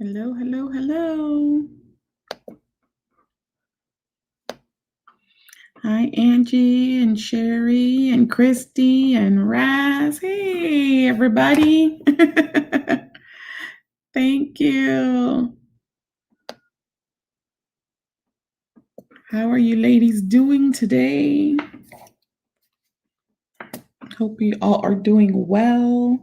Hello, hello, hello. Hi, Angie and Sherry and Christy and Raz. Hey, everybody. Thank you. How are you ladies doing today? Hope you all are doing well.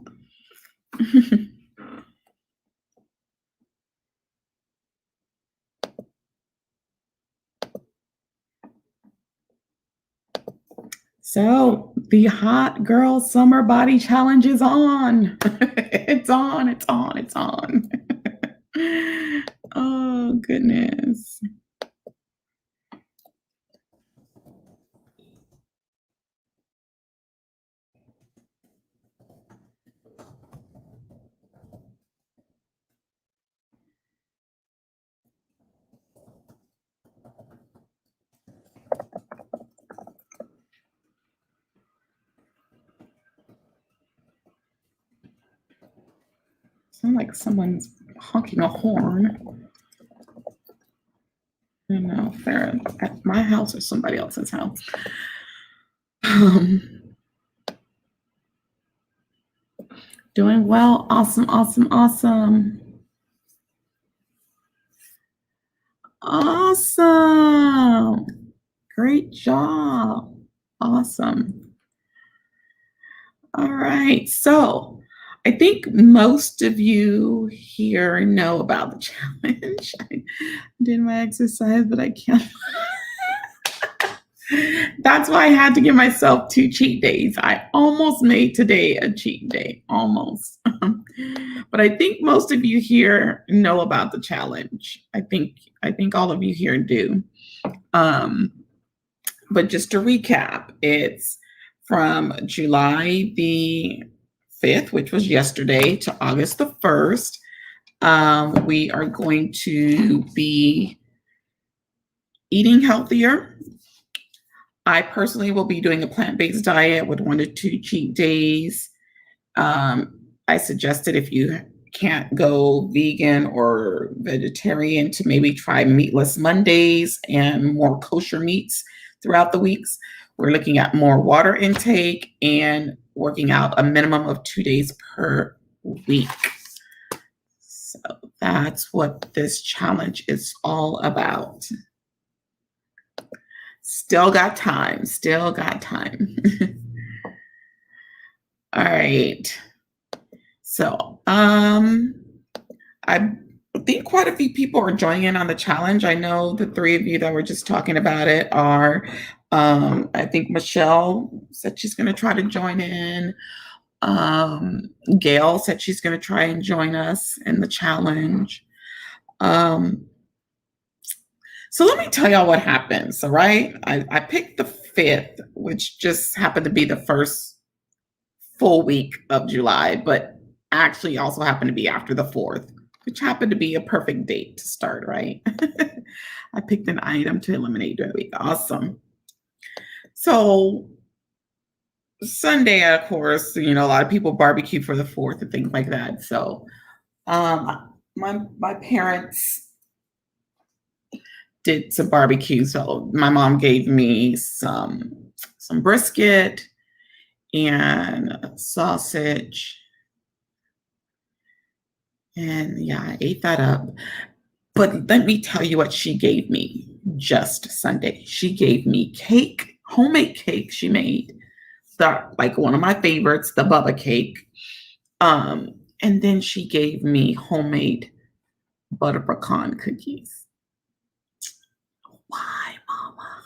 So, the Hot Girl Summer Body Challenge is on. It's on, it's on, it's on. Oh, goodness. Sounds like someone's honking a horn. I don't know if they're at my house or somebody else's house. Doing well. Awesome, awesome, awesome. Awesome. Great job. Awesome. All right. So I think most of you here know about the challenge. I did my exercise, but I can't. That's why I had to give myself 2 cheat days. I almost made today a cheat day, almost. But I think most of you here know about the challenge. I think all of you here do. But just to recap, it's from July the 5th, which was yesterday, to August the 1st. We are going to be eating healthier. I personally will be doing a plant-based diet with 1 to 2 cheat days. I suggested if you can't go vegan or vegetarian to maybe try meatless Mondays and more kosher meats throughout the weeks. We're looking at more water intake and working out a minimum of 2 days per week. So that's what this challenge is all about. Still got time. Still got time. All right. So, I think quite a few people are joining in on the challenge. I know the 3 of you that were just talking about it are, I think Michelle said she's going to try to join in. Gail said she's going to try and join us in the challenge. So let me tell y'all what happens, all right? I picked the 5th, which just happened to be the first full week of July, but actually also happened to be after the 4th, which happened to be a perfect date to start, right? I picked an item to eliminate during the week. Awesome. So Sunday, of course, a lot of people barbecue for the 4th and things like that. So my parents did some barbecue. So my mom gave me some brisket and sausage. And yeah, I ate that up. But let me tell you what she gave me just Sunday. She gave me cake, homemade cake she made. Like one of my favorites, the Bubba cake. And then she gave me homemade butter pecan cookies. Why, Mama?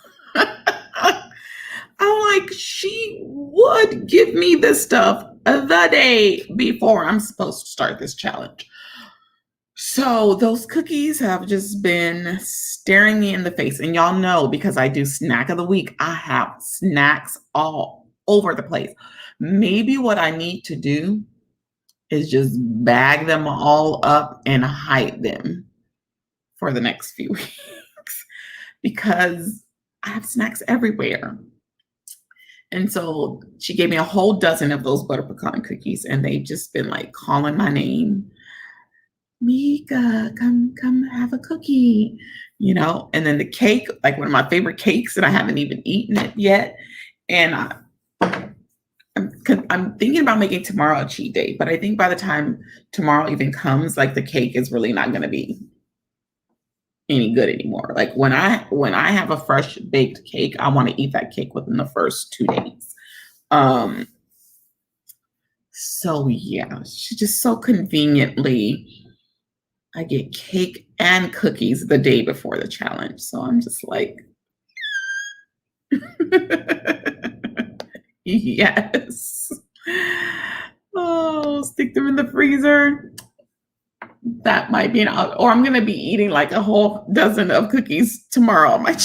I'm like, she would give me this stuff the day before I'm supposed to start this challenge. So those cookies have just been staring me in the face. And y'all know, because I do snack of the week, I have snacks all over the place. Maybe what I need to do is just bag them all up and hide them for the next few weeks because I have snacks everywhere. And so she gave me a whole dozen of those butter pecan cookies, and they've just been like calling my name. Mika, come have a cookie, and then the cake, like one of my favorite cakes, and I haven't even eaten it yet. And I'm thinking about making tomorrow a cheat day, but I think by the time tomorrow even comes, like the cake is really not going to be any good anymore. Like when I have a fresh baked cake, I want to eat that cake within the first 2 days. So yeah, she just so conveniently, I get cake and cookies the day before the challenge. So I'm just like, yes. Oh, stick them in the freezer. That might be or I'm going to be eating like a whole dozen of cookies tomorrow on my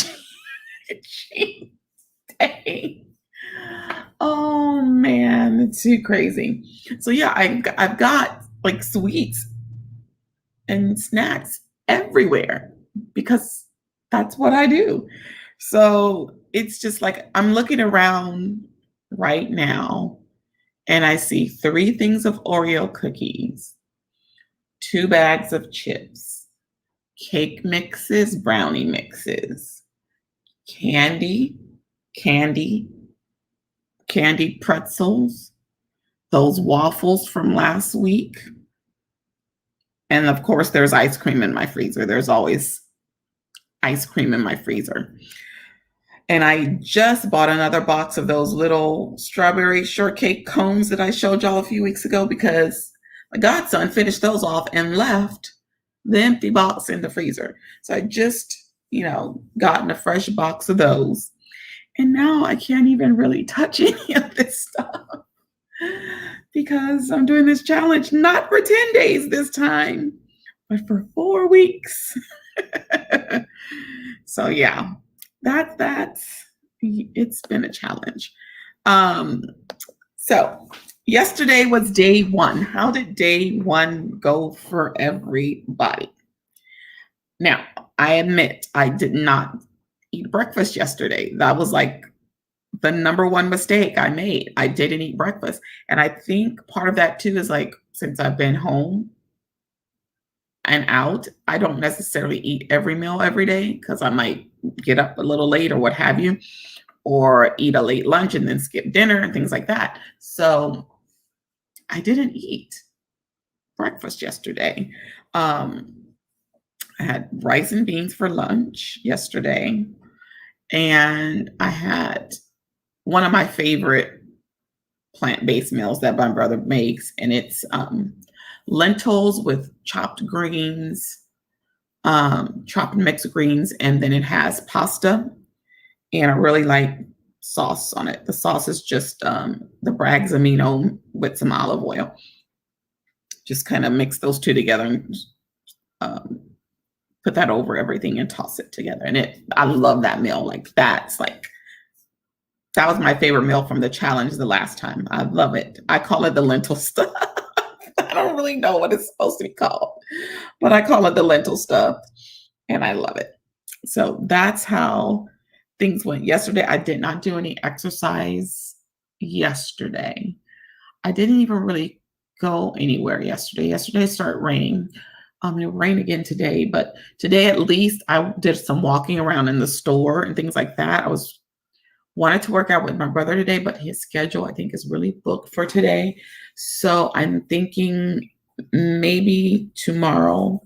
cheat day. Oh man, it's too crazy. So yeah, I've got like sweets and snacks everywhere because that's what I do. So it's just like I'm looking around right now and I see 3 things of Oreo cookies, 2 bags of chips, cake mixes, brownie mixes, candy, candy, candy pretzels, those waffles from last week. And of course, there's ice cream in my freezer. There's always ice cream in my freezer. And I just bought another box of those little strawberry shortcake cones that I showed y'all a few weeks ago because my godson finished those off and left the empty box in the freezer. So I just, gotten a fresh box of those. And now I can't even really touch any of this stuff because I'm doing this challenge not for 10 days this time, but for 4 weeks. So yeah, it's been a challenge. So yesterday was day 1. How did day 1 go for everybody? Now, I admit I did not eat breakfast yesterday. That was like the number 1 mistake I made. I didn't eat breakfast. And I think part of that too is like, since I've been home and out, I don't necessarily eat every meal every day because I might get up a little late or what have you, or eat a late lunch and then skip dinner and things like that. So I didn't eat breakfast yesterday. I had rice and beans for lunch yesterday, and I had one of my favorite plant-based meals that my brother makes, and it's lentils with chopped greens, chopped mixed greens, and then it has pasta, and I really like sauce on it. The sauce is just the Bragg's amino with some olive oil. Just kind of mix those 2 together and put that over everything and toss it together. And I love that meal. That was my favorite meal from the challenge the last time. I love it. I call it the lentil stuff. I don't really know what it's supposed to be called, but I call it the lentil stuff, and I love it. So that's how things went yesterday. I did not do any exercise yesterday. I didn't even really go anywhere yesterday. Yesterday it started raining. It'll rain again today, but today at least I did some walking around in the store and things like that. I wanted to work out with my brother today, but his schedule I think is really booked for today. So I'm thinking maybe tomorrow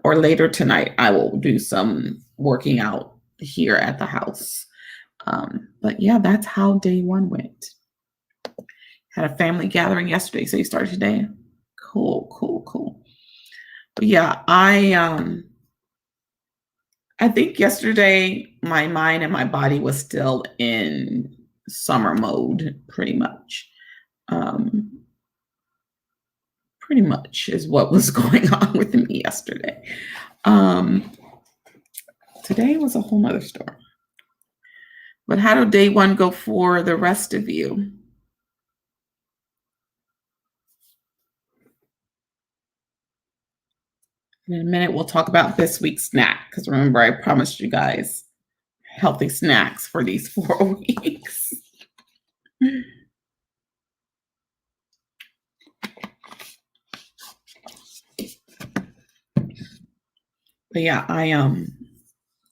or later tonight I will do some working out here at the house. But yeah, that's how day 1 went. Had a family gathering yesterday, so you started today. Cool. But yeah, I think yesterday my mind and my body was still in summer mode, pretty much. Pretty much is what was going on with me yesterday. Today was a whole nother story. But how did day 1 go for the rest of you? In a minute, we'll talk about this week's snack, because remember, I promised you guys healthy snacks for these 4 weeks. But yeah,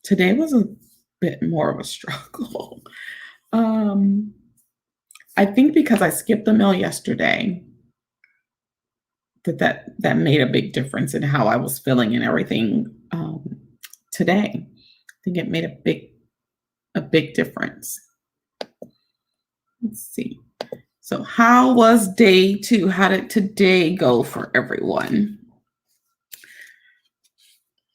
today was a bit more of a struggle. um I think because I skipped the meal yesterday, that made a big difference in how I was feeling and everything today. I think it made a big difference. Let's see. So, how was day 2? How did today go for everyone?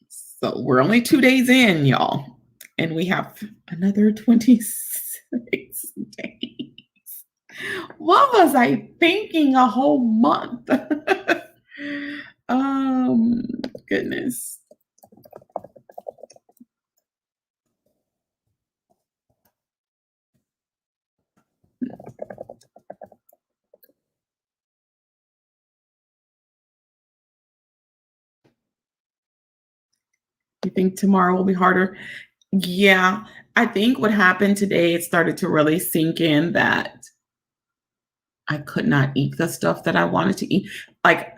So, we're only 2 days in, y'all, and we have another 26 days. What was I thinking a whole month? um, Goodness. You think tomorrow will be harder? Yeah, I think what happened today, it started to really sink in that I could not eat the stuff that I wanted to eat. Like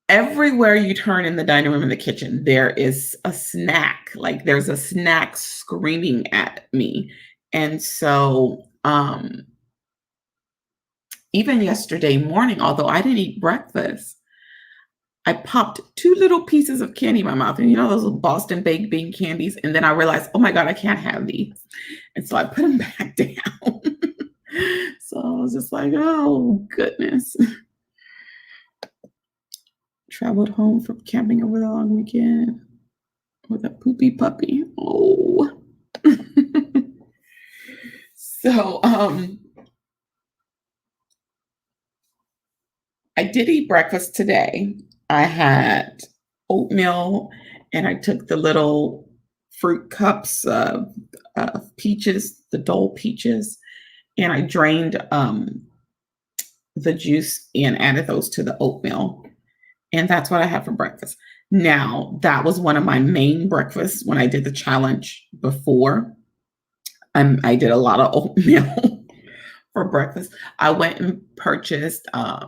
everywhere you turn in the dining room and the kitchen, there is a snack. Like there's a snack screaming at me. And so, even yesterday morning, although I didn't eat breakfast, I popped 2 little pieces of candy in my mouth, and you know those little Boston baked bean candies, and then I realized, "Oh my god, I can't have these." And so I put them back down. So I was just like, "Oh, goodness." Traveled home from camping over the long weekend with a poopy puppy. Oh. So, I did eat breakfast today. I had oatmeal and I took the little fruit cups of peaches, the Dole peaches, and I drained the juice and added those to the oatmeal. And that's what I had for breakfast. Now, that was one of my main breakfasts when I did the challenge before. I did a lot of oatmeal for breakfast. I went and purchased a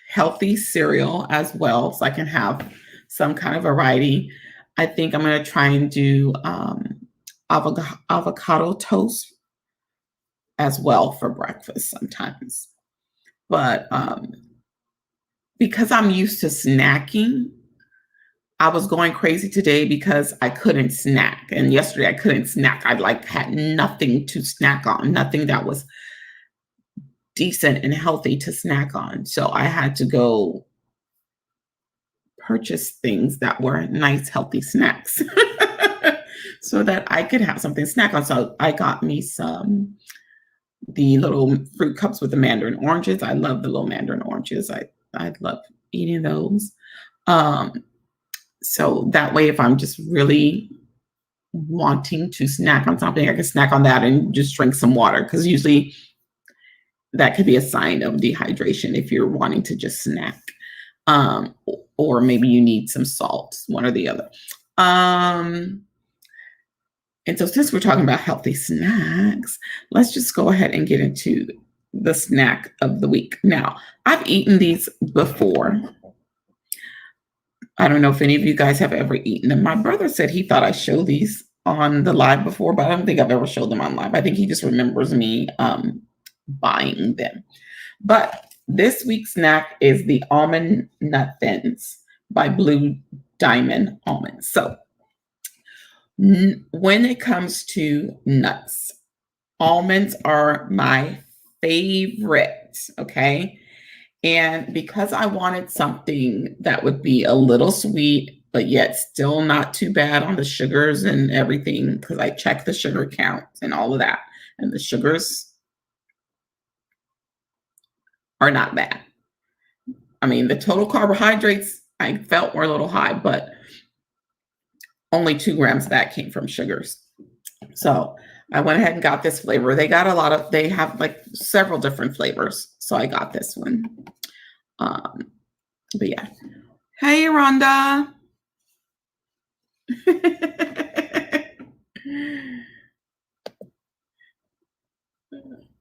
healthy cereal as well, so I can have some kind of variety. I think I'm going to try and do avocado toast as well for breakfast sometimes. But because I'm used to snacking, I was going crazy today because I couldn't snack. And yesterday I couldn't snack. I like had nothing to snack on, nothing that was decent and healthy to snack on. So I had to go purchase things that were nice, healthy snacks so that I could have something to snack on. So I got me the little fruit cups with the mandarin oranges. I love the little mandarin oranges. I love eating those. Um, so that way, if I'm just really wanting to snack on something, I can snack on that and just drink some water because usually that could be a sign of dehydration if you're wanting to just snack. Um, or maybe you need some salt, one or the other. And so, since we're talking about healthy snacks, let's just go ahead and get into the snack of the week. Now, I've eaten these before. I don't know if any of you guys have ever eaten them. My brother said he thought I showed these on the live before, but I don't think I've ever showed them on live. I think he just remembers me buying them. But this week's snack is the almond nut thins by Blue Diamond Almonds. So, when it comes to nuts, almonds are my favorite. Okay. And because I wanted something that would be a little sweet, but yet still not too bad on the sugars and everything, because I checked the sugar count and all of that, and the sugars are not bad. I mean, the total carbohydrates I felt were a little high, but only 2 grams of that came from sugars. So I went ahead and got this flavor. They have like several different flavors. So I got this one. But yeah. Hey, Rhonda.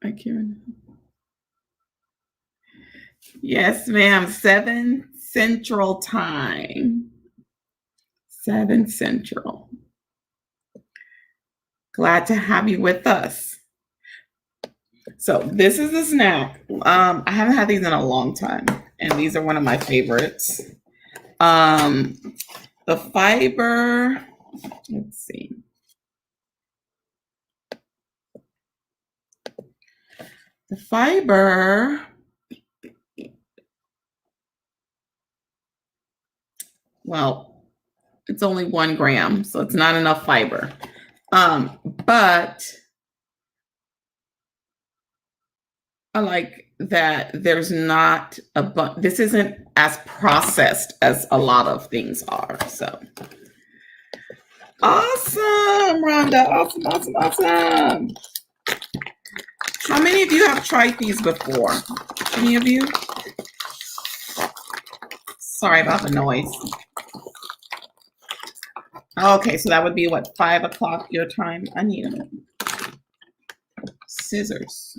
I can't. Yes, ma'am. 7 Central Time. 7 Central. Glad to have you with us. So this is a snack. I haven't had these in a long time, and these are one of my favorites. The fiber, let's see. The fiber, well, it's only 1 gram, so it's not enough fiber. But I like that there's not this isn't as processed as a lot of things are. So awesome, Rhonda. Awesome. How many of you have tried these before? Any of you? Sorry about the noise. Okay, so that would be what, 5 o'clock your time? I need scissors.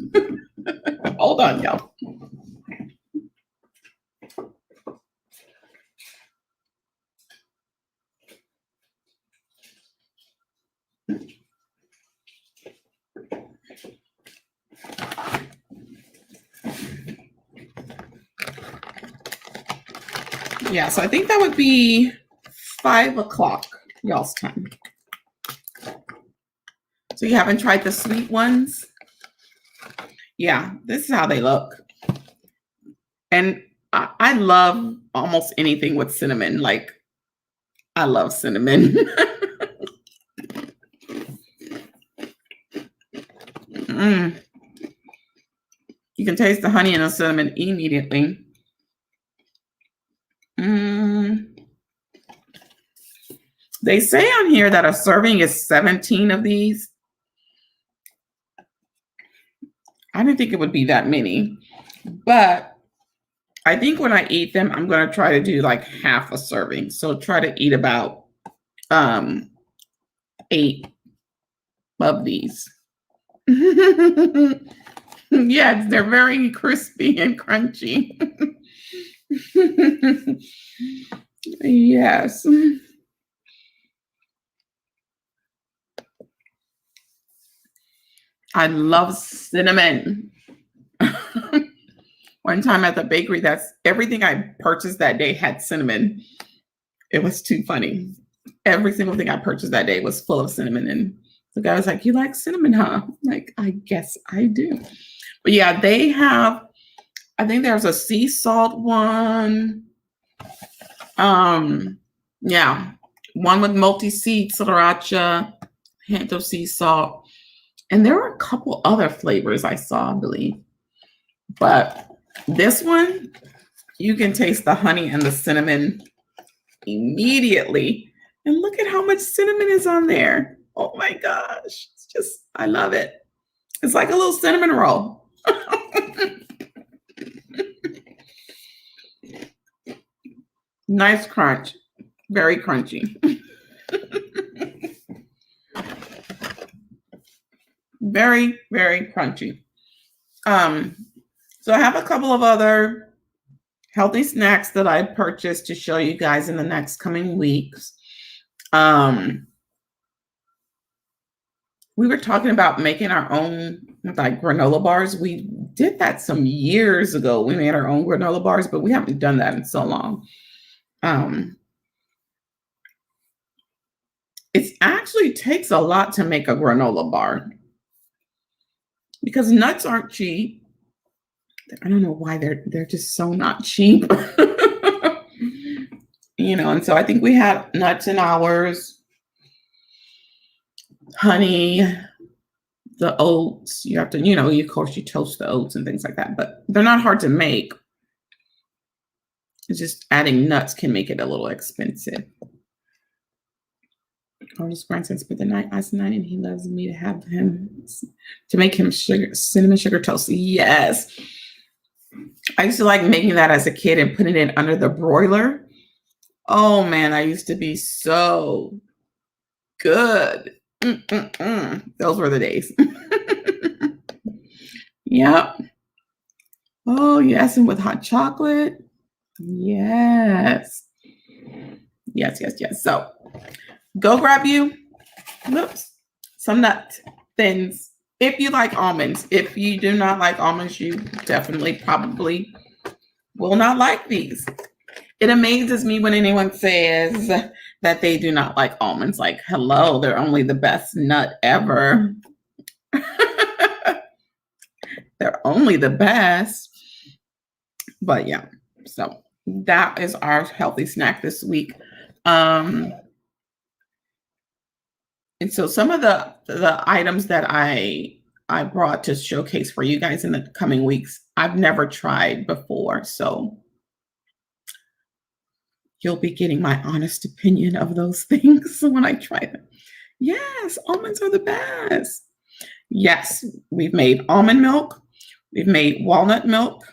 Hold on, y'all. Yeah, so I think that would be 5 o'clock y'all's time. So you haven't tried the sweet ones? Yeah, this is how they look. And I love almost anything with cinnamon. Like, I love cinnamon. You can taste the honey and the cinnamon immediately. They say on here that a serving is 17 of these. I didn't think it would be that many, but I think when I eat them, I'm going to try to do like half a serving. So try to eat about 8 of these. Yes, they're very crispy and crunchy. Yes. I love cinnamon. One time at the bakery, that's everything I purchased that day had cinnamon. It was too funny. Every single thing I purchased that day was full of cinnamon. And the guy was like, "You like cinnamon, huh?" I'm like, I guess I do. But yeah, they have, I think there's a sea salt one. Yeah, one with multi-seed sriracha, hint of sea salt. And there were a couple other flavors I saw, I believe. But this one, you can taste the honey and the cinnamon immediately. And look at how much cinnamon is on there. Oh my gosh. It's just, I love it. It's like a little cinnamon roll. Nice crunch. Very crunchy. Very, very crunchy. So I have a couple of other healthy snacks that I purchased to show you guys in the next coming weeks. We were talking about making our own like granola bars. We did that some years ago. We made our own granola bars, but we haven't done that in so long. It actually takes a lot to make a granola bar because nuts aren't cheap. I don't know why they're just so not cheap. You know, and so I think we had nuts in ours, honey, the oats. You have to, you know, of course you toast the oats and things like that, but they're not hard to make. It's just adding nuts can make it a little expensive. Oldest grandson spent the night last night, and he loves me to have him to make him cinnamon sugar toast. Yes. I used to like making that as a kid and putting it under the broiler. Oh man, I used to be so good. Those were the days. Yep. Oh yes, and with hot chocolate. Yes. Yes. So Go grab you, oops, some nut thins. If you like almonds. If you do not like almonds, you definitely probably will not like these. It amazes me when anyone says that they do not like almonds. Like, hello, they're only the best nut ever. They're only the best. But yeah, so that is our healthy snack this week. And so some of the items that I brought to showcase for you guys in the coming weeks, I've never tried before. So you'll be getting my honest opinion of those things when I try them. Yes, almonds are the best. Yes, we've made almond milk. We've made walnut milk.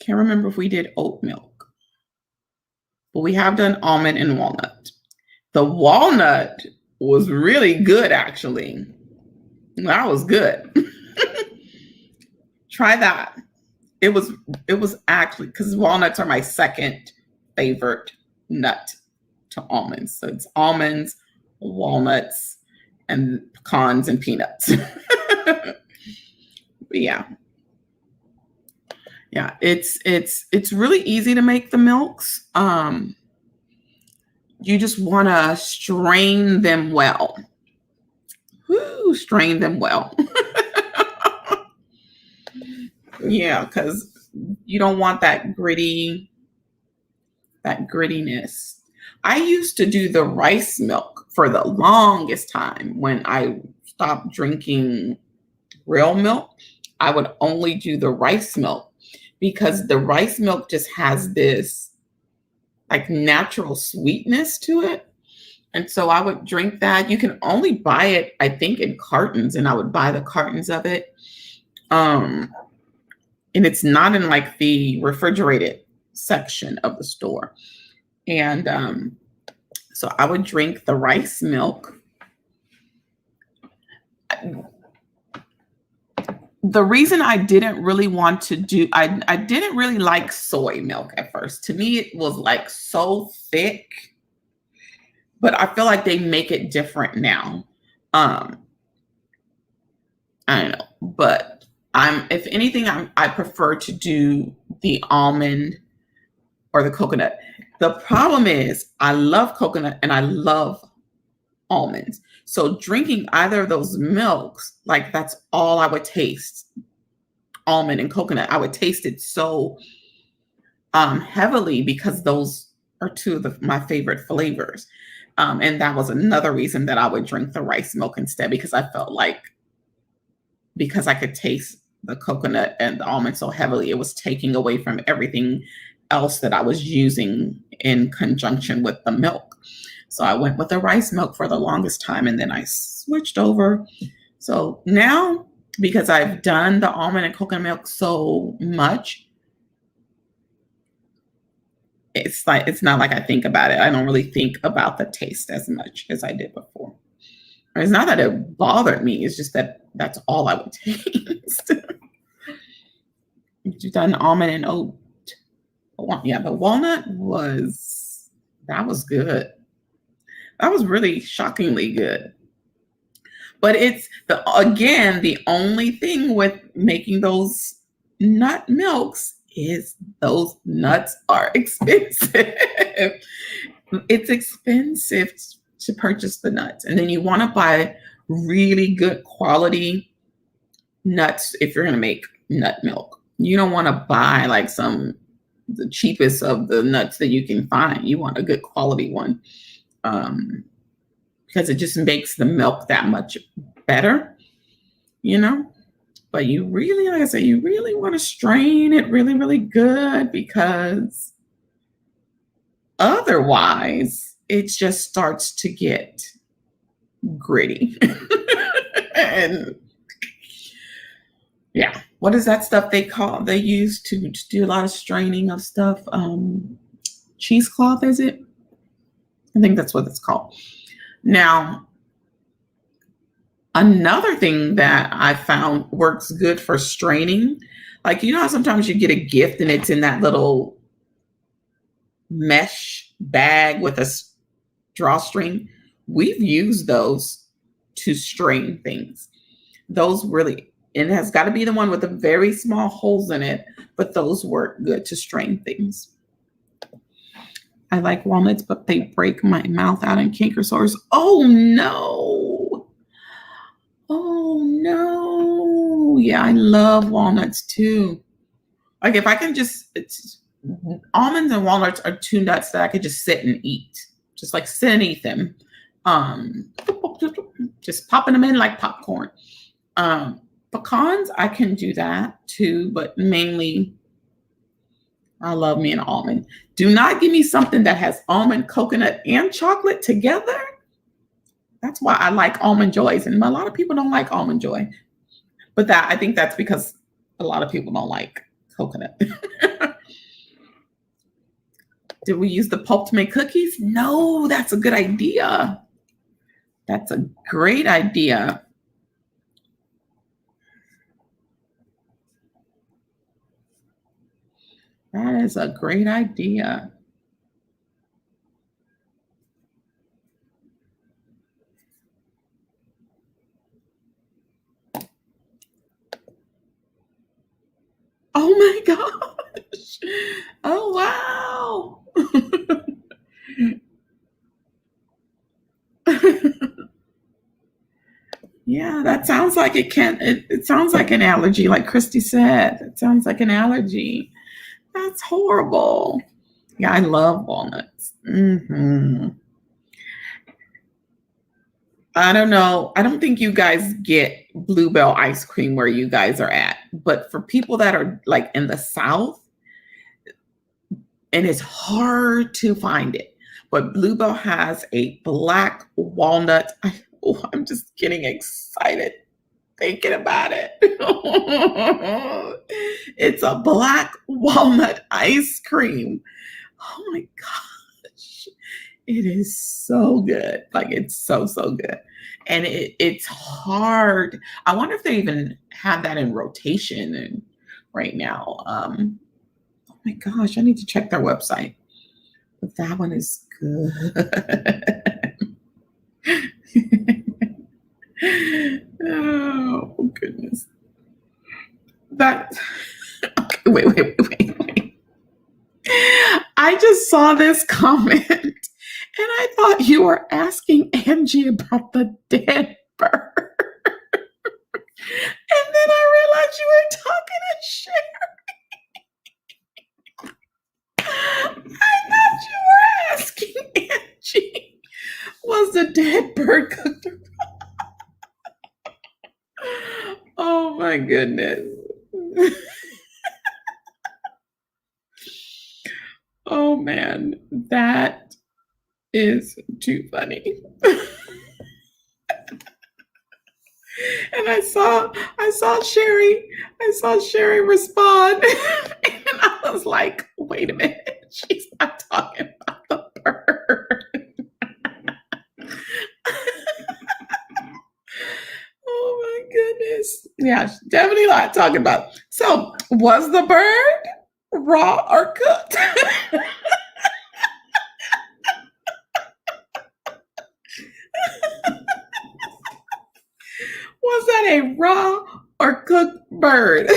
Can't remember if we did oat milk, but we have done almond and walnut. The walnut was really good, actually. That was good. Try that. It was actually, because walnuts are my second favorite nut to almonds. So it's almonds, walnuts, and pecans and peanuts. Yeah. Yeah, it's really easy to make the milks. You just want to strain them well. Woo, strain them well. Yeah, because you don't want that grittiness. I used to do the rice milk for the longest time. When I stopped drinking real milk, I would only do the rice milk because the rice milk just has this like natural sweetness to it. And so I would drink that. You can only buy it, I think, in cartons, and I would buy the cartons of it. And it's not in like the refrigerated section of the store. And so I would drink the rice milk. The reason I didn't really want to do, I didn't really like soy milk at first. To me, it was like so thick, but I feel like they make it different now. I don't know, but if anything, I prefer to do the almond or the coconut. The problem is I love coconut and I love almonds. So drinking either of those milks, like that's all I would taste. Almond and coconut, I would taste it so heavily because those are two of my favorite flavors. And that was another reason that I would drink the rice milk instead, because I felt like because I could taste the coconut and the almond so heavily, it was taking away from everything else that I was using in conjunction with the milk. So I went with the rice milk for the longest time, and then I switched over. So now, because I've done the almond and coconut milk so much, it's not like I think about it. I don't really think about the taste as much as I did before. It's not that it bothered me. It's just that that's all I would taste. You've done almond and oat. Yeah, the walnut was good. That was really shockingly good. But it's the only thing with making those nut milks is those nuts are expensive. It's expensive to purchase the nuts. And then you want to buy really good quality nuts if you're going to make nut milk. You don't want to buy like the cheapest of the nuts that you can find. You want a good quality one. Because it just makes the milk that much better, But you really, like I said, you really want to strain it really, really good, because otherwise it just starts to get gritty. And yeah, what is that stuff they use to do a lot of straining of stuff? Cheesecloth, is it? I think that's what it's called. Now, another thing that I found works good for straining, like, how sometimes you get a gift and it's in that little mesh bag with a drawstring. We've used those to strain things. Those really, and it has got to be the one with the very small holes in it, but those work good to strain things. I like walnuts, but they break my mouth out in canker sores. Oh no. Oh no. Yeah, I love walnuts too. Like if I can almonds and walnuts are two nuts that I could just sit and eat. Just like sit and eat them. Just popping them in like popcorn. Pecans, I can do that too, but mainly I love me an almond. Do not give me something that has almond, coconut, and chocolate together. That's why I like almond joys. And a lot of people don't like almond joy. But I think that's because a lot of people don't like coconut. Did we use the pulp to make cookies? No, that's a good idea. That's a great idea. That is a great idea. Oh my gosh. Oh, wow. Yeah, that sounds like it sounds like an allergy, like Christy said. It sounds like an allergy. That's horrible. Yeah, I love walnuts. I don't know. I don't think you guys get Bluebell ice cream where you guys are at. But for people that are like in the South, and it's hard to find it, but Bluebell has a black walnut. I'm just getting excited thinking about it. It's a black walnut ice cream. Oh my gosh. It is so good. Like it's so good. And it's hard. I wonder if they even have that in rotation right now. Oh my gosh, I need to check their website. But that one is good. Oh goodness. That okay, wait. I just saw this comment and I thought you were asking Angie about the dead bird. And then I realized you were talking to Sherry. I thought you were asking Angie, was the dead bird cooked? Oh my goodness. Oh man, that is too funny. And I saw Sherry respond. And I was like, wait a minute, she's not talking about the bird. Oh my goodness. Yeah, she's definitely not talking about. So was the bird raw or cooked? Was that a raw or cooked bird?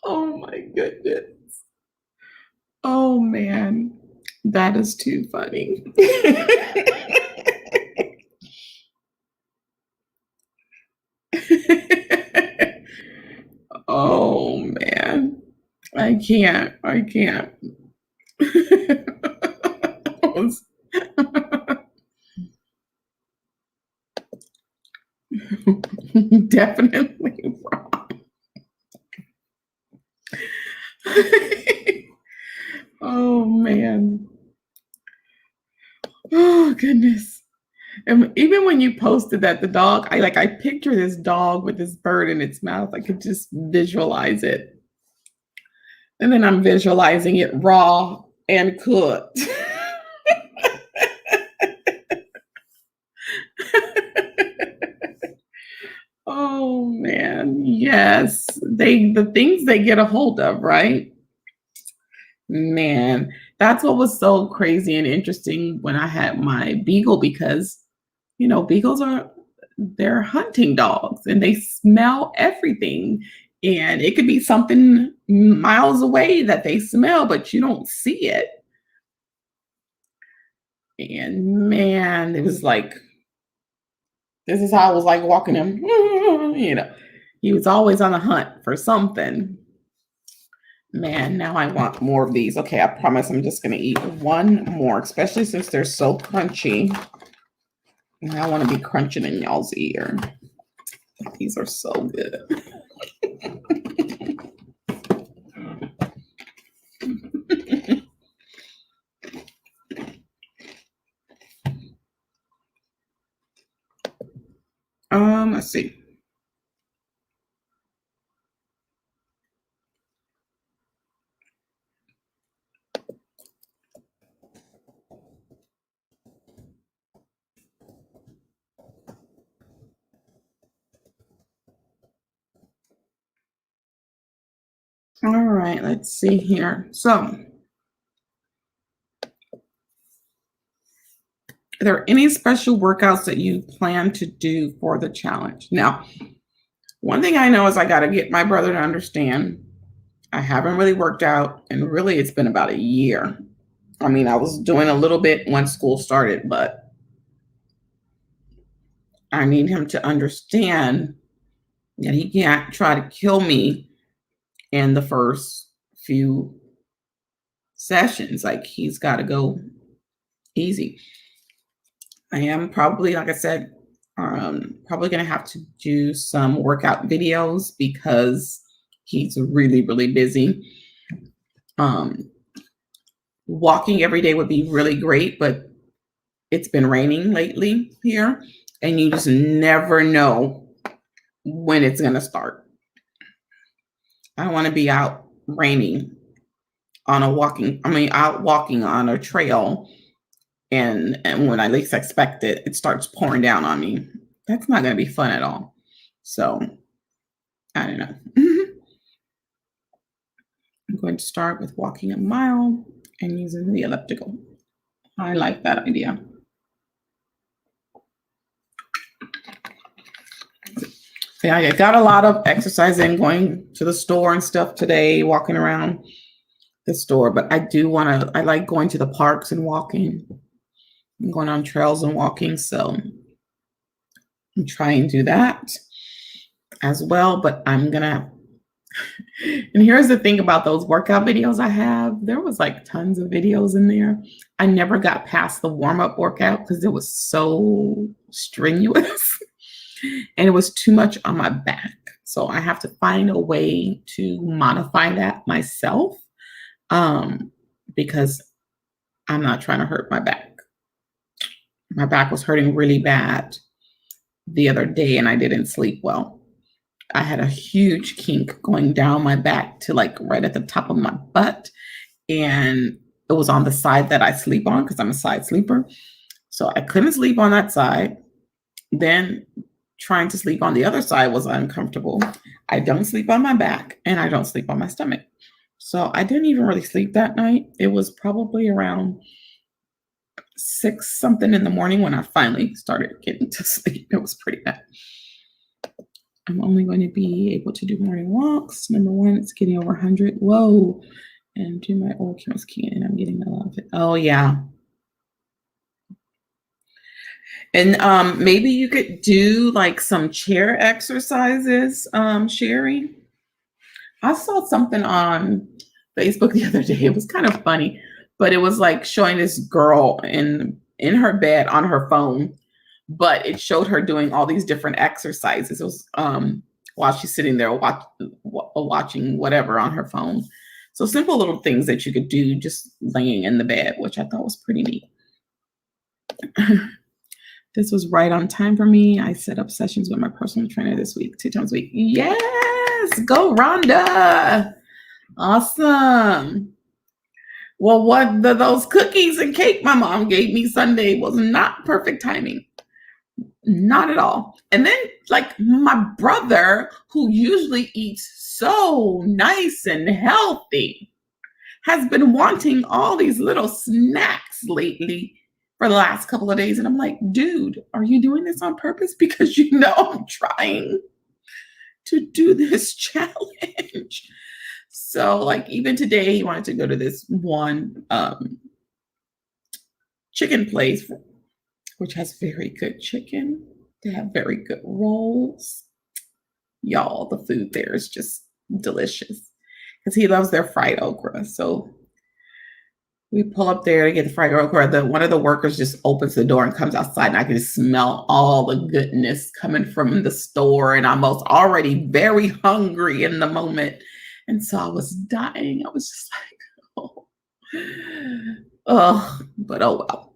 Oh my goodness. Oh man, that is too funny. Oh man, I can't. Definitely wrong. Oh man. Oh goodness. And even when you posted that, the dog, I picture this dog with this bird in its mouth. I could just visualize it. And then I'm visualizing it raw and cooked. Oh man, yes. The things they get a hold of, right? Man, That's what was so crazy and interesting when I had my beagle because, beagles they're hunting dogs and they smell everything. And it could be something miles away that they smell, but you don't see it. And man, it was like, this is how I was like walking him, he was always on the hunt for something. Man, now I want more of these. Okay, I promise I'm just going to eat one more, especially since they're so crunchy. And I want to be crunching in y'all's ear. These are so good. Let's see. All right, let's see here. So, are there any special workouts that you plan to do for the challenge? Now, one thing I know is I got to get my brother to understand I haven't really worked out, and really it's been about a year. I mean, I was doing a little bit when school started, but I need him to understand that he can't try to kill me in the first few sessions. Like, he's got to go easy. I am probably, like I said, probably going to have to do some workout videos because he's really, really busy. Walking every day would be really great, but it's been raining lately here, and you just never know when it's going to start. I don't want to be out raining on out walking on a trail, and when I least expect it, it starts pouring down on me. That's not going to be fun at all. So, I don't know. I'm going to start with walking a mile and using the elliptical. I like that idea. Yeah, I got a lot of exercise in, going to the store and stuff today, walking around the store, but I like going to the parks and walking, and going on trails and walking. So I'm trying to do that as well, but and here's the thing about those workout videos I have, there was like tons of videos in there. I never got past the warm-up workout because it was so strenuous and it was too much on my back. So I have to find a way to modify that myself, because I'm not trying to hurt my back. My back was hurting really bad the other day and I didn't sleep well. I had a huge kink going down my back to like right at the top of my butt. And it was on the side that I sleep on because I'm a side sleeper. So I couldn't sleep on that side. Then trying to sleep on the other side was uncomfortable. I don't sleep on my back and I don't sleep on my stomach. So I didn't even really sleep that night. It was probably around 6 something in the morning when I finally started getting to sleep. It was pretty bad. I'm only going to be able to do morning walks. Number one, it's getting over 100. Whoa. And do my old cameras key, and I'm getting a lot of it. Oh, yeah. And maybe you could do like some chair exercises, Sherry. I saw something on Facebook the other day. It was kind of funny, but it was like showing this girl in her bed on her phone, but it showed her doing all these different exercises. It was while she's sitting there watching whatever on her phone. So simple little things that you could do just laying in the bed, which I thought was pretty neat. This was right on time for me. I set up sessions with my personal trainer this week, 2 times a week. Yes, go Rhonda. Awesome. Well, those cookies and cake my mom gave me Sunday was not perfect timing. Not at all. And then like my brother, who usually eats so nice and healthy, has been wanting all these little snacks lately for the last couple of days. And I'm like, dude, are you doing this on purpose? Because you know I'm trying to do this challenge. So, like, even today, he wanted to go to this one chicken place, which has very good chicken. They have very good rolls. Y'all, the food there is just delicious because he loves their fried okra. So we pull up there to get the fried okra. One of the workers just opens the door and comes outside, and I can just smell all the goodness coming from the store. And I was already very hungry in the moment. And so I was dying. I was just like, oh, but oh well.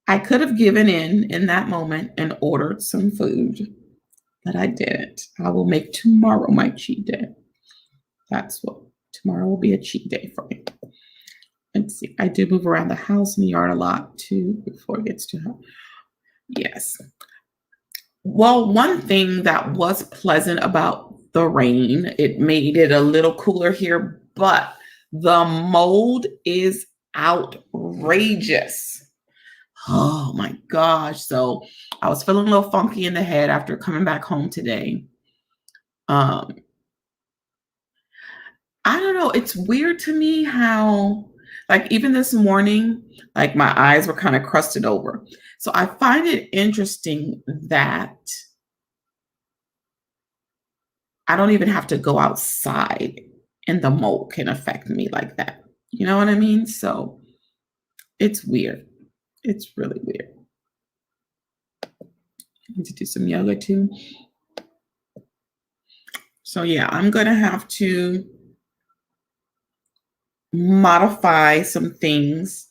I could have given in that moment and ordered some food, but I didn't. I will make tomorrow my cheat day. That's what tomorrow will be, a cheat day for me. Let's see. I do move around the house and the yard a lot too before it gets too hot. Yes. Well, one thing that was pleasant about the rain, it made it a little cooler here, but the mold is outrageous. Oh my gosh. So I was feeling a little funky in the head after coming back home today. I don't know. It's weird to me how, like, even this morning, like, my eyes were kind of crusted over. So I find it interesting that I don't even have to go outside and the mold can affect me like that. You know what I mean? So it's weird. It's really weird. I need to do some yoga too. So yeah, I'm going to have to modify some things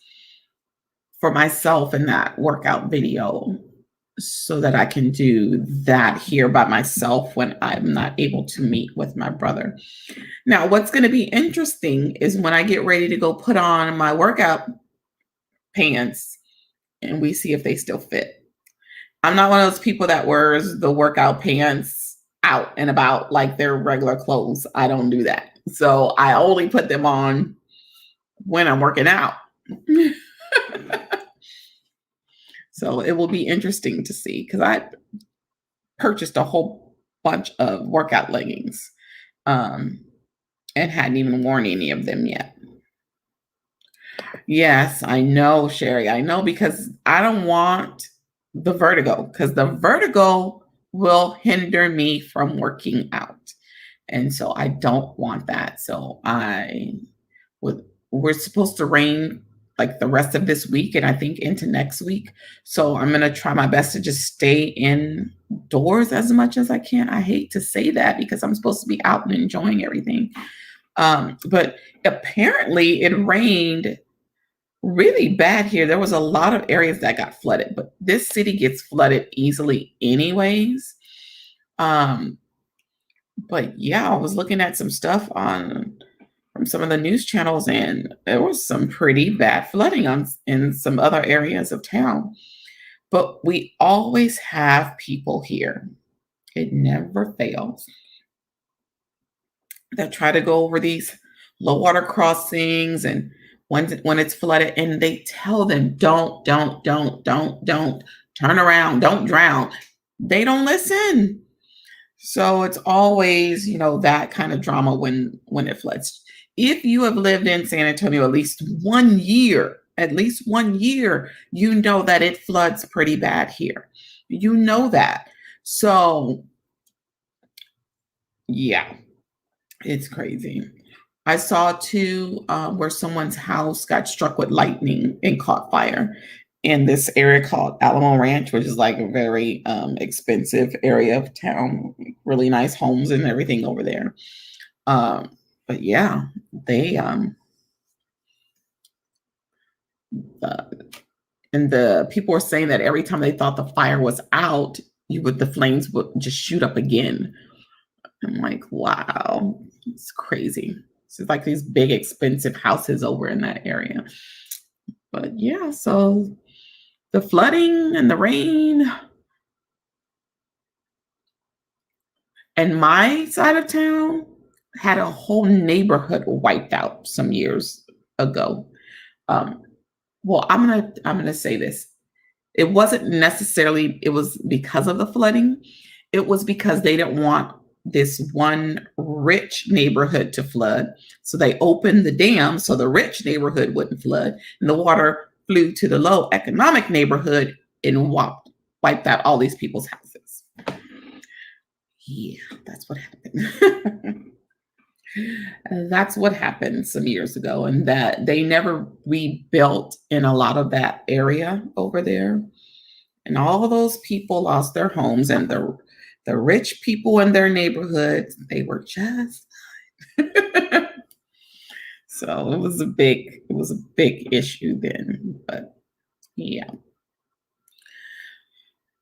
for myself in that workout video so that I can do that here by myself when I'm not able to meet with my brother. Now, what's going to be interesting is when I get ready to go put on my workout pants and we see if they still fit. I'm not one of those people that wears the workout pants out and about like they're regular clothes. I don't do that. So I only put them on when I'm working out. So it will be interesting to see because I purchased a whole bunch of workout leggings and hadn't even worn any of them yet. Yes, I know, Sherry. I know because I don't want the vertigo because the vertigo will hinder me from working out. And so I don't want that. So we're supposed to rain like the rest of this week and I think into next week. So I'm going to try my best to just stay indoors as much as I can. I hate to say that because I'm supposed to be out and enjoying everything. But apparently it rained really bad here. There was a lot of areas that got flooded, but this city gets flooded easily anyways. But yeah, I was looking at some stuff from some of the news channels, and there was some pretty bad flooding in some other areas of town. But we always have people here. It never fails. That try to go over these low water crossings and when it's flooded, and they tell them, don't turn around, don't drown. They don't listen. So it's always, that kind of drama when it floods. If you have lived in San Antonio at least 1 year, you know that it floods pretty bad here. You know that. So yeah, it's crazy. I saw too where someone's house got struck with lightning and caught fire in this area called Alamo Ranch, which is like a very expensive area of town, really nice homes and everything over there. But yeah, they and the people were saying that every time they thought the fire was out, the flames would just shoot up again. I'm like, wow, it's crazy. It's like these big, expensive houses over in that area. But yeah, so the flooding and the rain. And my side of town, had a whole neighborhood wiped out some years ago. Um, well, I'm gonna say this. It wasn't necessarily it was because of the flooding. It was because they didn't want this one rich neighborhood to flood. So they opened the dam so the rich neighborhood wouldn't flood, and the water flew to the low economic neighborhood and wiped out all these people's houses. Yeah, that's what happened. That's what happened some years ago, and that they never rebuilt in a lot of that area over there. And all of those people lost their homes, and the rich people in their neighborhoods, they were just so it was a big issue then. But yeah,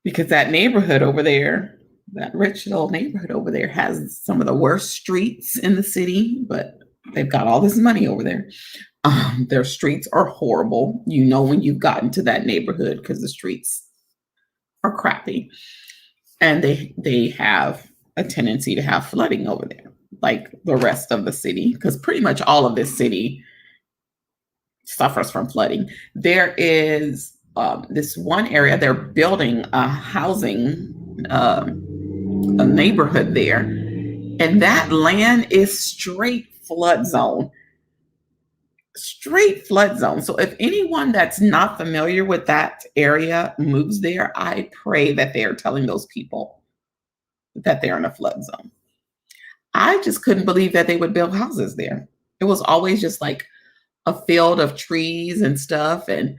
because that neighborhood over there, that rich little neighborhood over there has some of the worst streets in the city, but they've got all this money over there. Their streets are horrible. You know when you've gotten to that neighborhood because the streets are crappy, and they have a tendency to have flooding over there, like the rest of the city, because pretty much all of this city suffers from flooding. There is this one area they're building a housing a neighborhood there, and that land is straight flood zone. So if anyone that's not familiar with that area moves there, I pray that they are telling those people that they're in a flood zone. I just couldn't believe that they would build houses there. It was always just like a field of trees and stuff, and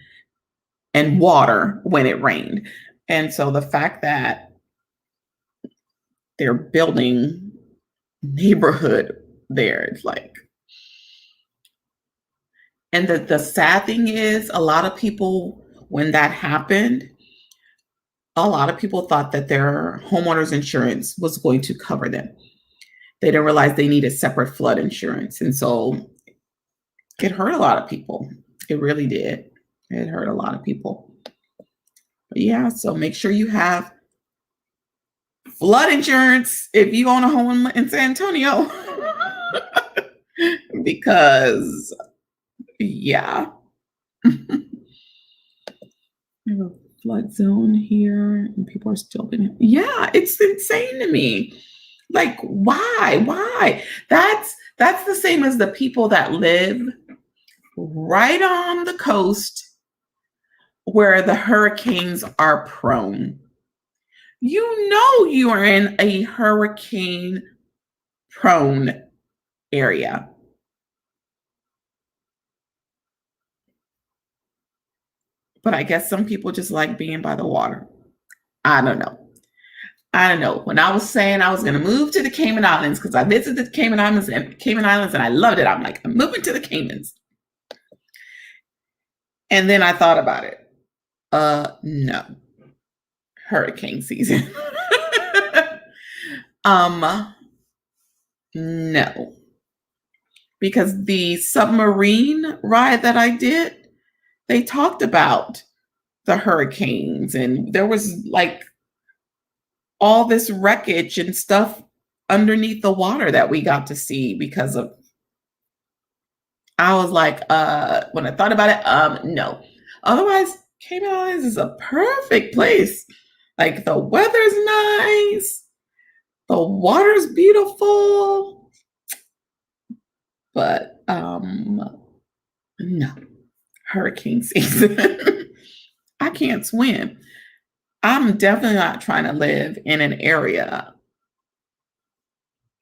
water when it rained. And so the fact that they're building neighborhood there, it's like, and the sad thing is, a lot of people, when that happened, a lot of people thought that their homeowners insurance was going to cover them. They didn't realize they needed separate flood insurance. And so it hurt a lot of people. It really did. It hurt a lot of people. But yeah, so make sure you have flood insurance if you own a home in San Antonio. Because, yeah. We have a flood zone here, and people are still being. Yeah, it's insane to me. Like, why? That's the same as the people that live right on the coast where the hurricanes are prone. You know you are in a hurricane prone area. But I guess some people just like being by the water. I don't know. When I was saying I was going to move to the Cayman Islands, because I visited the Cayman Islands and I loved it. I'm like, I'm moving to the Caymans. And then I thought about it. No. Hurricane season. No. Because the submarine ride that I did, they talked about the hurricanes, and there was like all this wreckage and stuff underneath the water that we got to see because of. I was like, when I thought about it, no. Otherwise, Cayman Islands is a perfect place. Like, the weather's nice, the water's beautiful, but no, hurricane season. I can't swim. I'm definitely not trying to live in an area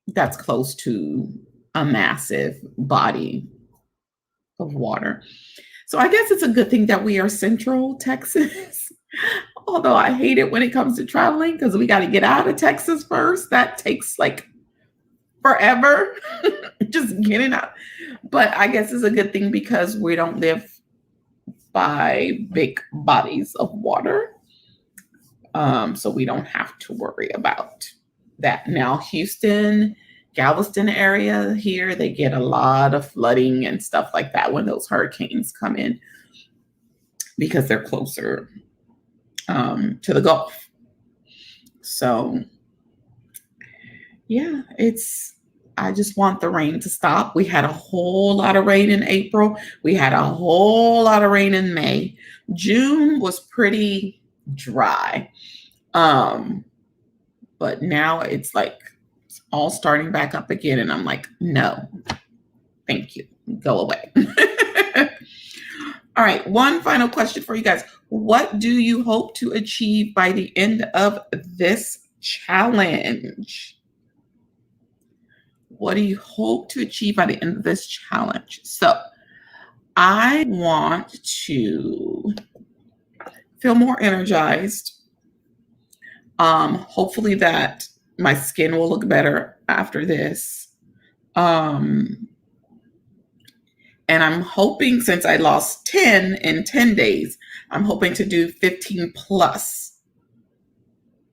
that's close to a massive body of water. So I guess it's a good thing that we are Central Texas. Although I hate it when it comes to traveling, because we got to get out of Texas first. That takes like forever, just getting out. But I guess it's a good thing because we don't live by big bodies of water. So we don't have to worry about that. Now, Houston, Galveston area here, they get a lot of flooding and stuff like that when those hurricanes come in, because they're closer to the Gulf. So yeah, I just want the rain to stop. We had a whole lot of rain in April. We had a whole lot of rain in May. June was pretty dry. But now it's like it's all starting back up again. And I'm like, no, thank you. Go away. All right. One final question for you guys. What do you hope to achieve by the end of this challenge? What do you hope to achieve by the end of this challenge? So I want to feel more energized. Hopefully that my skin will look better after this. And I'm hoping, since I lost 10 in 10 days, I'm hoping to do 15 plus,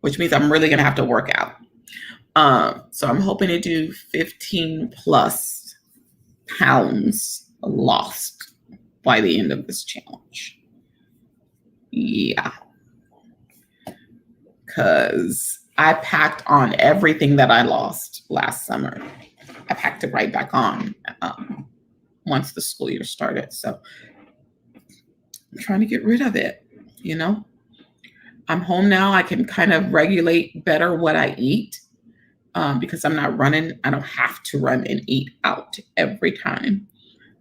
which means I'm really going to have to work out. So I'm hoping to do 15 plus pounds lost by the end of this challenge. Yeah. Because I packed on everything that I lost last summer. I packed it right back on once the school year started. So I'm trying to get rid of it, you know. I'm home now. I can kind of regulate better what I eat because I'm not running. I don't have to run and eat out every time,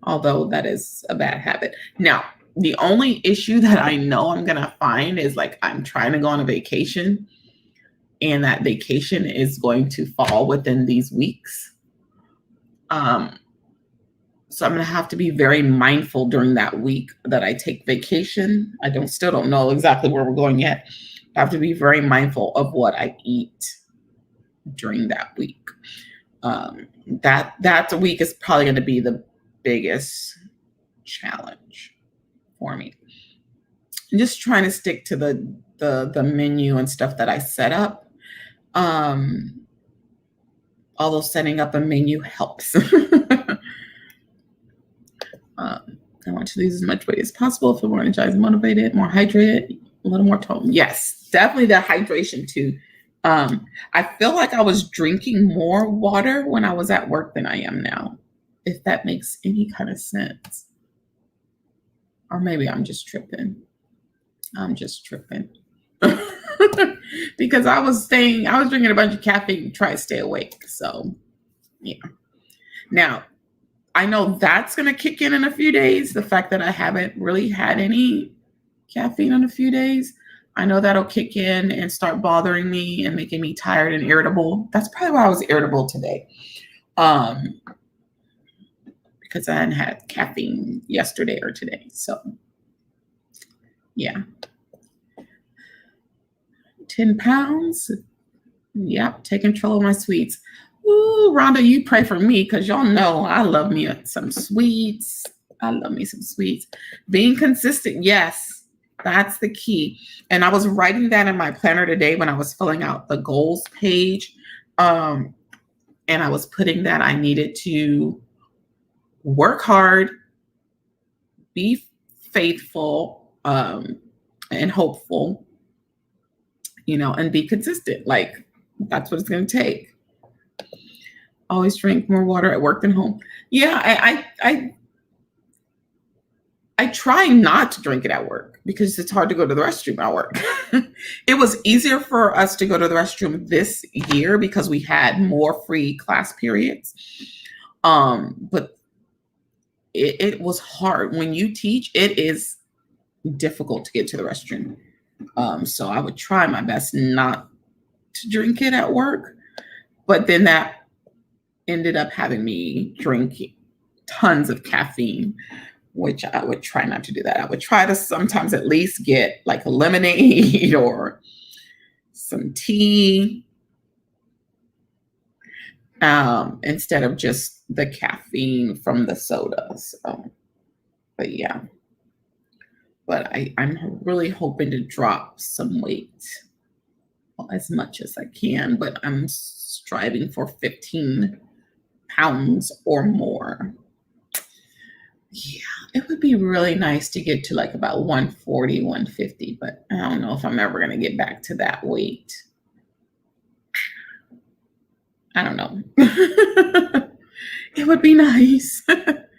although that is a bad habit. Now, the only issue that I know I'm going to find is like I'm trying to go on a vacation, and that vacation is going to fall within these weeks. So I'm going to have to be very mindful during that week that I take vacation. I still don't know exactly where we're going yet. I have to be very mindful of what I eat during that week. That week is probably going to be the biggest challenge for me. I'm just trying to stick to the menu and stuff that I set up. Although setting up a menu helps. I want to lose as much weight as possible, feel more energized, motivated, more hydrated, a little more tone. Yes, definitely the hydration too. I feel like I was drinking more water when I was at work than I am now, if that makes any kind of sense. Or maybe I'm just tripping. Because I was drinking a bunch of caffeine to try to stay awake. So, yeah. Now, I know that's going to kick in a few days. The fact that I haven't really had any caffeine in a few days, I know that'll kick in and start bothering me and making me tired and irritable. That's probably why I was irritable today. Because I hadn't had caffeine yesterday or today. So, yeah. 10 pounds. Yep, take control of my sweets. Ooh, Rhonda, you pray for me because y'all know I love me some sweets. I love me some sweets. Being consistent, yes, that's the key. And I was writing that in my planner today when I was filling out the goals page. And I was putting that I needed to work hard, be faithful, and hopeful, and be consistent. Like, that's what it's going to take. Always drink more water at work than home. Yeah, I try not to drink it at work because it's hard to go to the restroom at work. It was easier for us to go to the restroom this year because we had more free class periods. But it was hard. When you teach, it is difficult to get to the restroom. So I would try my best not to drink it at work. But then that ended up having me drinking tons of caffeine, which I would try not to do that. I would try to sometimes at least get like a lemonade or some tea instead of just the caffeine from the soda. So, but yeah. But I'm really hoping to drop some weight as much as I can, but I'm striving for 15 pounds or more. Yeah, it would be really nice to get to like about 140, 150, but I don't know if I'm ever going to get back to that weight. I don't know. It would be nice, but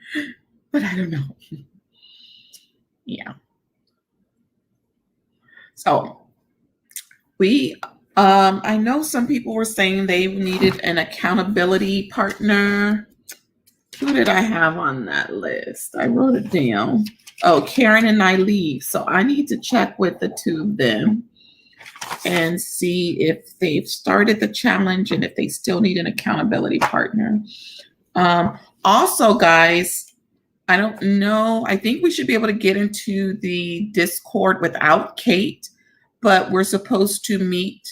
I don't know. Yeah. So I know some people were saying they needed an accountability partner. Who did I have on that list? I wrote it down. Oh, Karen and Nylee. So I need to check with the two of them and see if they've started the challenge and if they still need an accountability partner. Also, guys, I don't know. I think we should be able to get into the Discord without Kate, but we're supposed to meet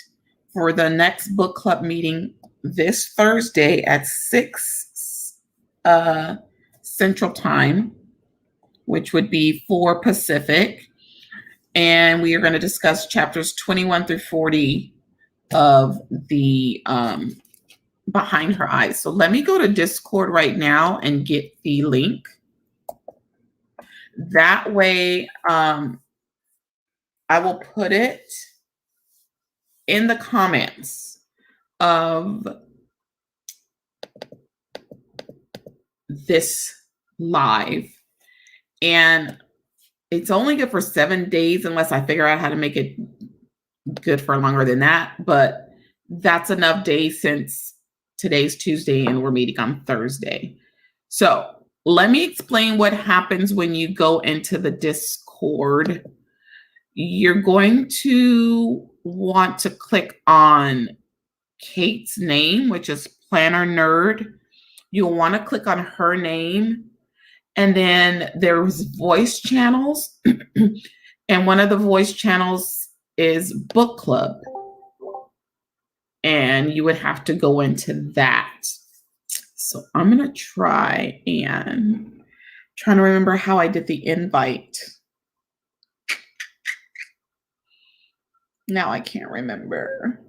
for the next book club meeting this Thursday at 6 Central Time, which would be 4 Pacific. And we are going to discuss chapters 21 through 40 of the Behind Her Eyes. So let me go to Discord right now and get the link. That way, I will put it in the comments of this live. And it's only good for 7 days unless I figure out how to make it good for longer than that. But that's enough days since today's Tuesday and we're meeting on Thursday. So let me explain what happens when you go into the Discord. You're going to want to click on Kate's name, which is Planner Nerd. You'll want to click on her name. And then there's voice channels. And one of the voice channels is book club. And you would have to go into that. So I'm going to try and trying to remember how I did the invite. Now I can't remember.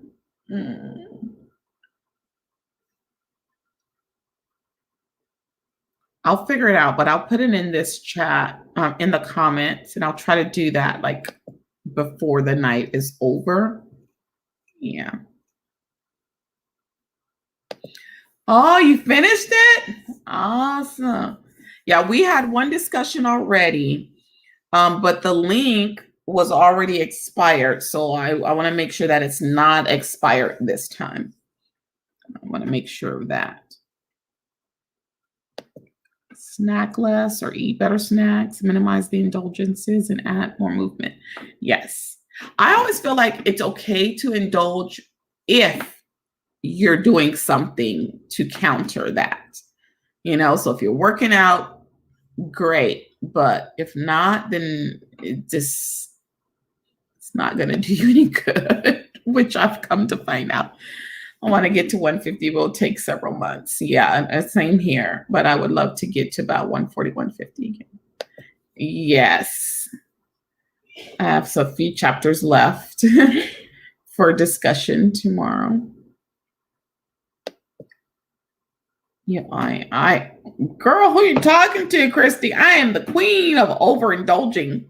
I'll figure it out, but I'll put it in this chat, in the comments, and I'll try to do that like before the night is over. Yeah. Oh, you finished it? Awesome. Yeah, we had one discussion already, but the link was already expired. So I want to make sure that it's not expired this time. I want to make sure of that. Snack less or eat better snacks, minimize the indulgences, and add more movement. Yes. I always feel like it's okay to indulge if you're doing something to counter that. You know, so if you're working out, great. But if not, then it's not going to do you any good, which I've come to find out. I want to get to 150, will take several months. Yeah, same here. But I would love to get to about 140, 150 again. Yes. I have a few chapters left for discussion tomorrow. Yeah, girl, who you talking to, Christy? I am the queen of overindulging.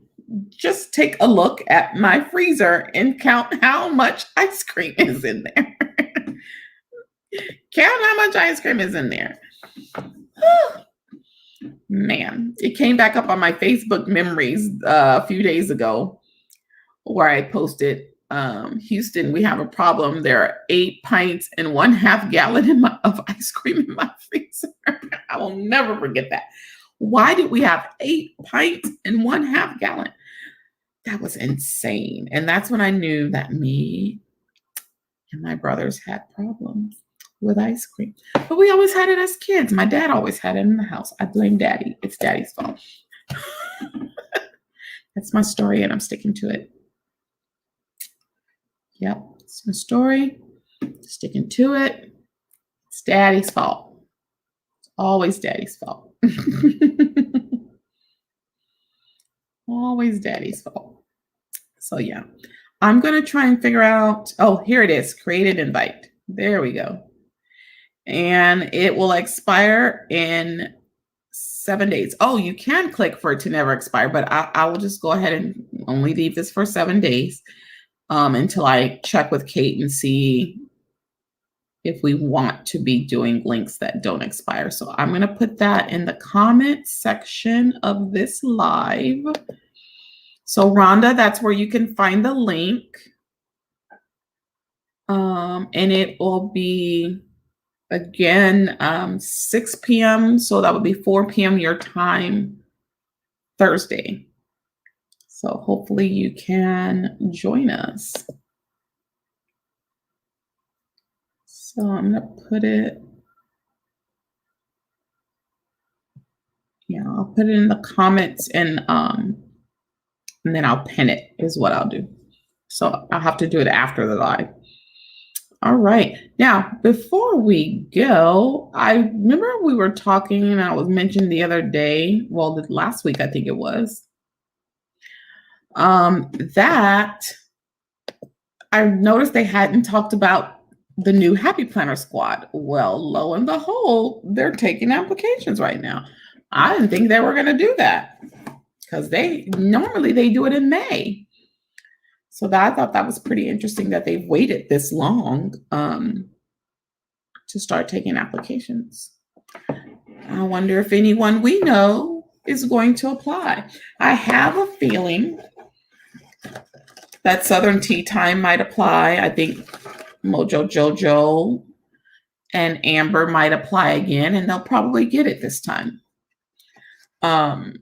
Just take a look at my freezer and count how much ice cream is in there. Count how much ice cream is in there. Man, it came back up on my Facebook memories a few days ago where I posted, Houston, we have a problem. There are 8 pints and 1/2 gallon of ice cream in my freezer. I will never forget that. Why did we have 8 pints and 1/2 gallon? That was insane. And that's when I knew that me and my brothers had problems with ice cream. But we always had it as kids. My dad always had it in the house. I blame Daddy. It's Daddy's fault. That's my story, and I'm sticking to it. Yep, it's my story. Sticking to it. It's Daddy's fault. It's always Daddy's fault. Always Daddy's fault. So yeah, I'm going to try and figure out, oh, here it is, create an invite. There we go. And it will expire in 7 days. Oh, you can click for it to never expire, but I will just go ahead and only leave this for 7 days until I check with Kate and see if we want to be doing links that don't expire. So I'm going to put that in the comment section of this live. So Rhonda, that's where you can find the link. And it will be, again, 6 p.m. So that would be 4 p.m. your time, Thursday. So hopefully you can join us. So I'm going to put it, I'll put it in the comments and then I'll pin it is what I'll do. So I'll have to do it after the live. All right. Now, before we go, I remember we were talking and I was mentioned the other day, well, last week, I think it was, that I noticed they hadn't talked about the new Happy Planner Squad. Well, lo and behold, they're taking applications right now. I didn't think they were going to do that because normally they do it in May. So I thought that was pretty interesting that they've waited this long to start taking applications. I wonder if anyone we know is going to apply. I have a feeling that Southern Tea Time might apply. I think Mojo Jojo and Amber might apply again, and they'll probably get it this time. Trying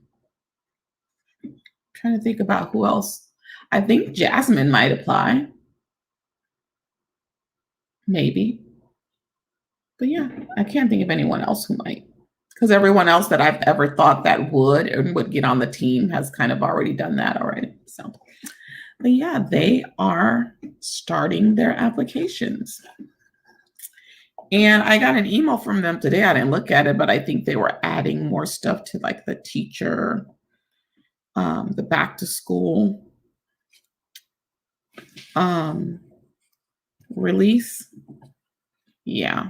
to think about who else. I think Jasmine might apply. Maybe. But yeah, I can't think of anyone else who might. Because everyone else that I've ever thought that would and would get on the team has kind of already done that already. So, but yeah, they are starting their applications. And I got an email from them today. I didn't look at it, but I think they were adding more stuff to like the teacher, the back to school release. Yeah.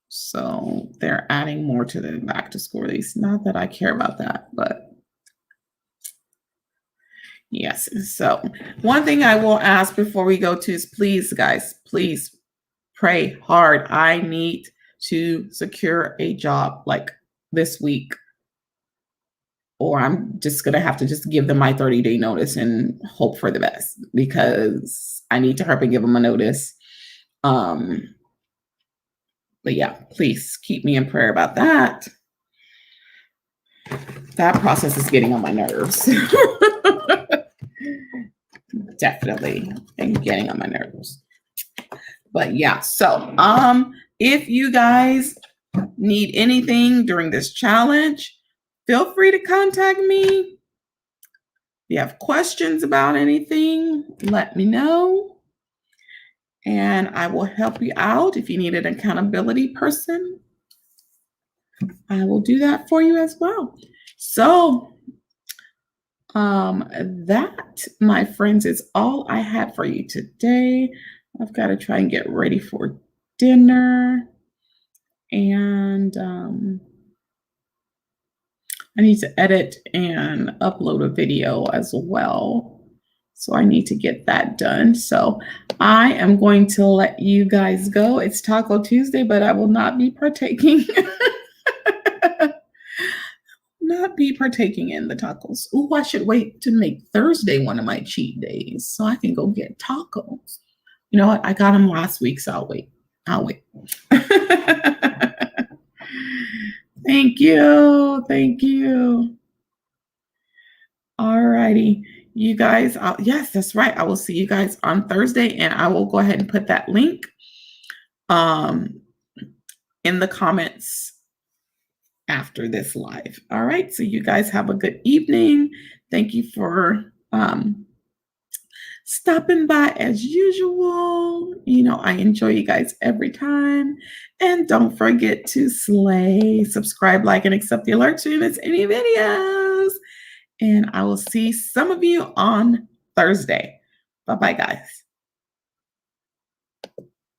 So they're adding more to the back to school release. Not that I care about that, but yes. So one thing I will ask before we go to is please, guys, please pray hard. I need to secure a job like this week, or I'm just going to have to just give them my 30-day notice and hope for the best because I need to hurry and give them a notice. But yeah, please keep me in prayer about that. That process is getting on my nerves. Definitely getting on my nerves. But yeah, so if you guys need anything during this challenge, feel free to contact me. If you have questions about anything, let me know. And I will help you out. If you need an accountability person, I will do that for you as well. So that, my friends, is all I had for you today. I've got to try and get ready for dinner. And I need to edit and upload a video as well. So I need to get that done. So I am going to let you guys go. It's Taco Tuesday, but I will not be partaking. Not be partaking in the tacos. Ooh, I should wait to make Thursday one of my cheat days so I can go get tacos. You know what? I got them last week, so I'll wait. Thank you. Thank you. All righty. You guys, yes, that's right. I will see you guys on Thursday, and I will go ahead and put that link in the comments after this live. All right. So you guys have a good evening. Thank you for stopping by as usual. You know, I enjoy you guys every time. And don't forget to slay, subscribe, like, and accept the alerts so you miss any videos. And I will see some of you on Thursday. Bye-bye, guys.